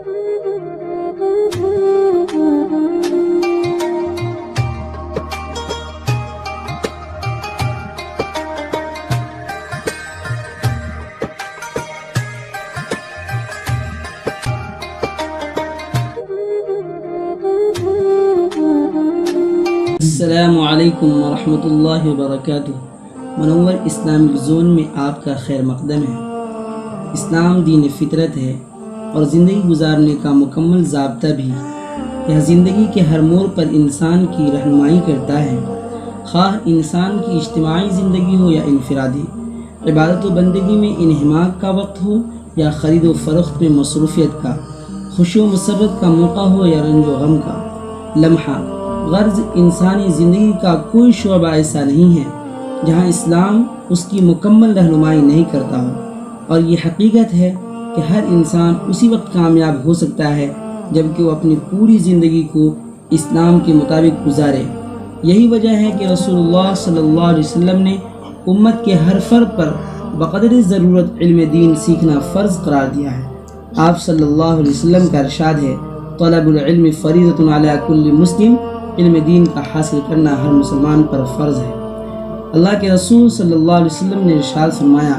السلام علیکم ورحمۃ اللہ وبرکاتہ۔ منور اسلامک زون میں آپ کا خیر مقدم ہے۔ اسلام دین فطرت ہے اور زندگی گزارنے کا مکمل ضابطہ بھی۔ یہ زندگی کے ہر موڑ پر انسان کی رہنمائی کرتا ہے، خواہ انسان کی اجتماعی زندگی ہو یا انفرادی، عبادت و بندگی میں انہماک کا وقت ہو یا خرید و فروخت میں مصروفیت کا، خوشی و مسرت کا موقع ہو یا رنج و غم کا لمحہ۔ غرض انسانی زندگی کا کوئی شعبہ ایسا نہیں ہے جہاں اسلام اس کی مکمل رہنمائی نہیں کرتا ہو، اور یہ حقیقت ہے کہ ہر انسان اسی وقت کامیاب ہو سکتا ہے جب کہ وہ اپنی پوری زندگی کو اسلام کے مطابق گزارے۔ یہی وجہ ہے کہ رسول اللہ صلی اللہ علیہ وسلم نے امت کے ہر فرد پر بقدر ضرورت علم دین سیکھنا فرض قرار دیا ہے۔ آپ صلی اللہ علیہ وسلم کا ارشاد ہے، طلب العلم فریضۃ علی کل مسلم، علم دین کا حاصل کرنا ہر مسلمان پر فرض ہے۔ اللہ کے رسول صلی اللہ علیہ وسلم نے ارشاد فرمایا،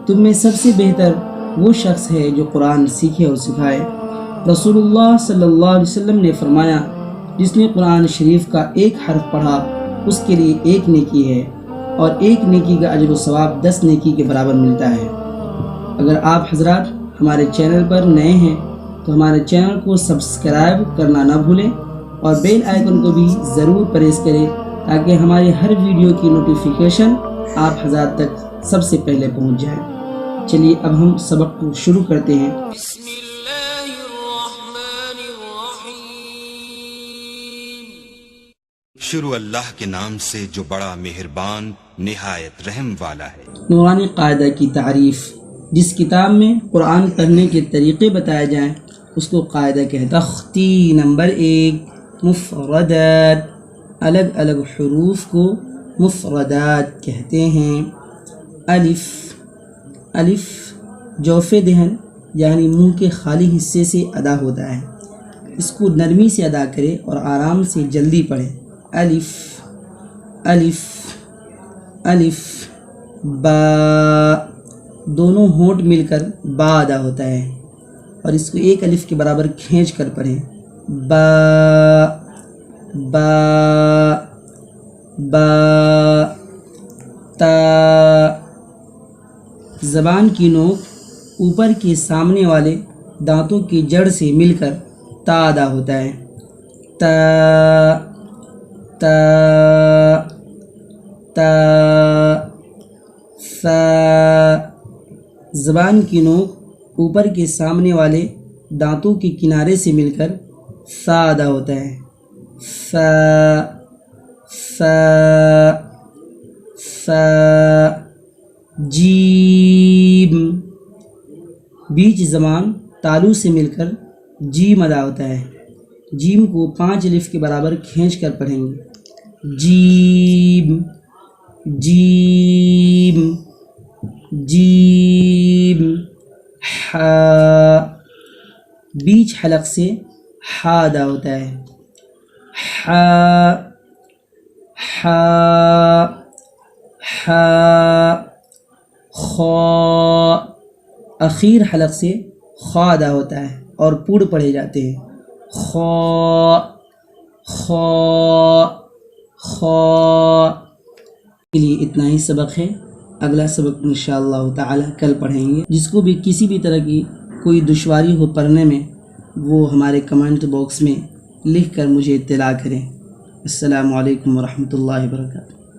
تم میں سب سے بہتر وہ شخص ہے جو قرآن سیکھے اور سکھائے۔ رسول اللہ صلی اللہ علیہ وسلم نے فرمایا، جس نے قرآن شریف کا ایک حرف پڑھا اس کے لیے ایک نیکی ہے، اور ایک نیکی کا اجر و ثواب 10 نیکی کے برابر ملتا ہے۔ اگر آپ حضرات ہمارے چینل پر نئے ہیں تو ہمارے چینل کو سبسکرائب کرنا نہ بھولیں اور بیل آئیکن کو بھی ضرور پریس کریں تاکہ ہماری ہر ویڈیو کی نوٹیفیکیشن آپ حضرات تک سب سے پہلے پہنچ جائے۔ چلیے اب ہم سبق کو شروع کرتے ہیں۔ بسم اللہ الرحمن الرحیم۔ شروع اللہ کے نام سے جو بڑا مہربان نہایت رحم والا ہے۔ نورانی قاعدہ کی تعریف۔ جس کتاب میں قرآن پڑھنے کے طریقے بتائے جائیں اس کو قاعدہ کہتے ہیں۔ تختی نمبر 1، مفردات، الگ الگ حروف کو مفردات کہتے ہیں۔ الف، الف جوف دہن یعنی منہ کے خالی حصے سے ادا ہوتا ہے، اس کو نرمی سے ادا کرے اور آرام سے جلدی پڑھے۔ الف، الف، الف۔ با، دونوں ہونٹ مل کر با ادا ہوتا ہے اور اس کو ایک الف کے برابر کھینچ کر پڑھیں۔ با، با، با۔ تا، زبان کی نوک اوپر کے سامنے والے دانتوں کی جڑ سے مل کر تا ادا ہوتا ہے۔ تا، تا، تا۔ ثا، زبان کی نوک اوپر کے سامنے والے دانتوں کے کنارے سے مل کر ثا ادا ہوتا ہے۔ ثا، ثا، ثا۔ جیم، بیچ زبان تالو سے مل کر جیم ادا ہوتا ہے، جیم کو 5 الف کے برابر کھینچ کر پڑھیں گے۔ جیم، جیم، جیم۔ ہا، بیچ حلق سے ہا ادا ہوتا ہے۔ ہا، ہا، ہا۔ خا، اخیر حلق سے خا ادا ہوتا ہے اور پوڑ پڑھے جاتے ہیں۔ خا، خا، خا۔ کے لیے اتنا ہی سبق ہے، اگلا سبق انشاءاللہ تعالی کل پڑھیں گے۔ جس کو بھی کسی بھی طرح کی کوئی دشواری ہو پڑھنے میں وہ ہمارے کمنٹ باکس میں لکھ کر مجھے اطلاع کریں۔ السلام علیکم ورحمۃ اللہ وبرکاتہ۔